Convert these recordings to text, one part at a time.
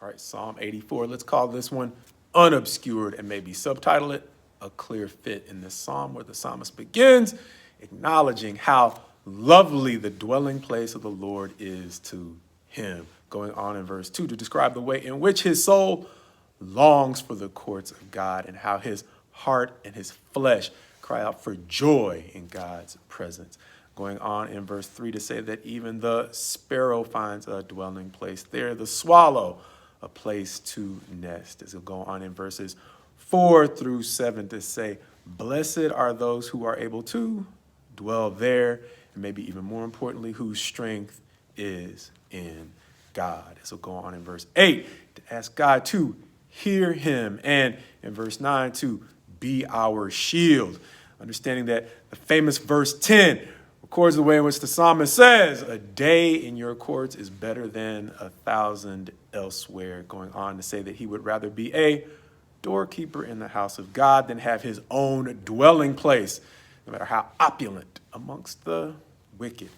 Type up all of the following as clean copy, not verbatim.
All right, Psalm 84. Let's call this one unobscured and maybe subtitle it A Clear Fit in this psalm, where the psalmist begins acknowledging how lovely the dwelling place of the Lord is to him. Going on in verse 2 to describe the way in which his soul longs for the courts of God and how his heart and his flesh cry out for joy in God's presence. Going on in verse 3 to say that even the sparrow finds a dwelling place there, the swallow a place to nest. As it'll go on in verses 4 through 7 to say, blessed are those who are able to dwell there, and maybe even more importantly, whose strength is in God. As it'll go on in verse 8 to ask God to hear him, and in verse 9 to be our shield. Understanding that the famous verse 10 records the way in which the psalmist says, a day in your courts is better than 1,000 elsewhere. Going on to say that he would rather be a doorkeeper in the house of God than have his own dwelling place, no matter how opulent, amongst the wicked.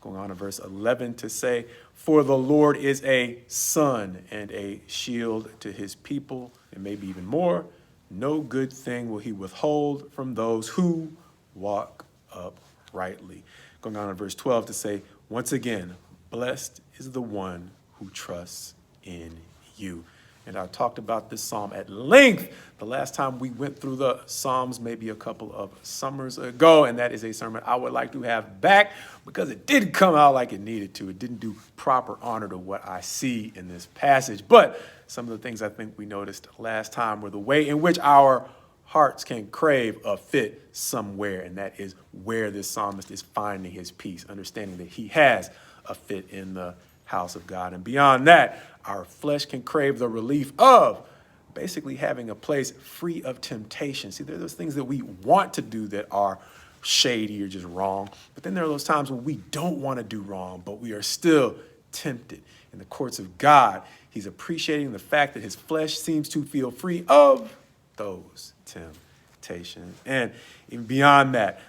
Going on in verse 11 to say, for the Lord is a sun and a shield to his people, and maybe even more, no good thing will he withhold from those who walk uprightly. Going on in verse 12 to say, once again, blessed is the one who trusts in you. And I talked about this psalm at length the last time we went through the Psalms, maybe a couple of summers ago. And that is a sermon I would like to have back because it didn't come out like it needed to. It didn't do proper honor to what I see in this passage. But some of the things I think we noticed last time were the way in which our hearts can crave a fit somewhere. And that is where this psalmist is finding his peace, understanding that he has a fit in the house of God. And beyond that, our flesh can crave the relief of basically having a place free of temptation. See, there are those things that we want to do that are shady or just wrong. But then there are those times when we don't want to do wrong, but we are still tempted. In the courts of God, he's appreciating the fact that his flesh seems to feel free of those temptations. And even beyond that,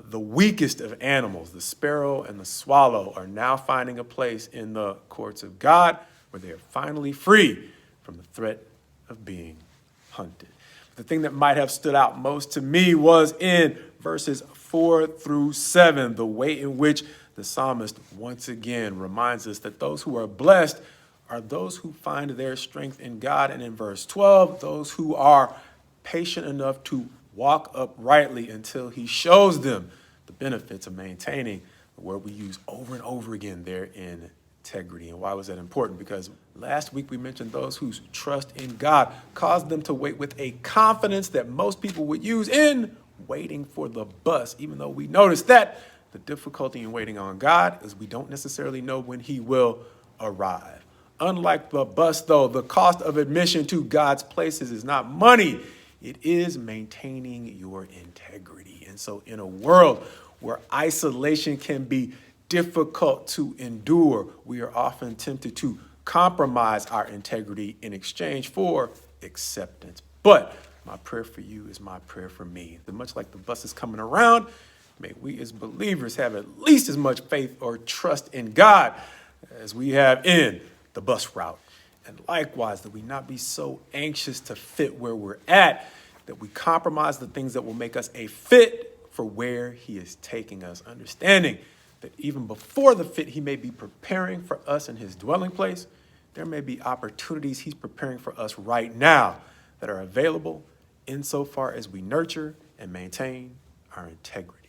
the weakest of animals, the sparrow and the swallow, are now finding a place in the courts of God where they are finally free from the threat of being hunted. The thing that might have stood out most to me was in verses 4 through 7, the way in which the psalmist once again reminds us that those who are blessed are those who find their strength in God. And in verse 12, those who are patient enough to walk uprightly until he shows them the benefits of maintaining the word we use over and over again there in integrity. And why was that important? Because last week we mentioned those whose trust in God caused them to wait with a confidence that most people would use in waiting for the bus, even though we noticed that the difficulty in waiting on God is we don't necessarily know when he will arrive. Unlike the bus, though, the cost of admission to God's places is not money. It is maintaining your integrity. And so in a world where isolation can be difficult to endure, we are often tempted to compromise our integrity in exchange for acceptance. But my prayer for you is my prayer for me. That much like the bus is coming around, may we as believers have at least as much faith or trust in God as we have in the bus route. And likewise, that we not be so anxious to fit where we're at, that we compromise the things that will make us a fit for where he is taking us, understanding that even before the fit he may be preparing for us in his dwelling place, there may be opportunities he's preparing for us right now that are available insofar as we nurture and maintain our integrity.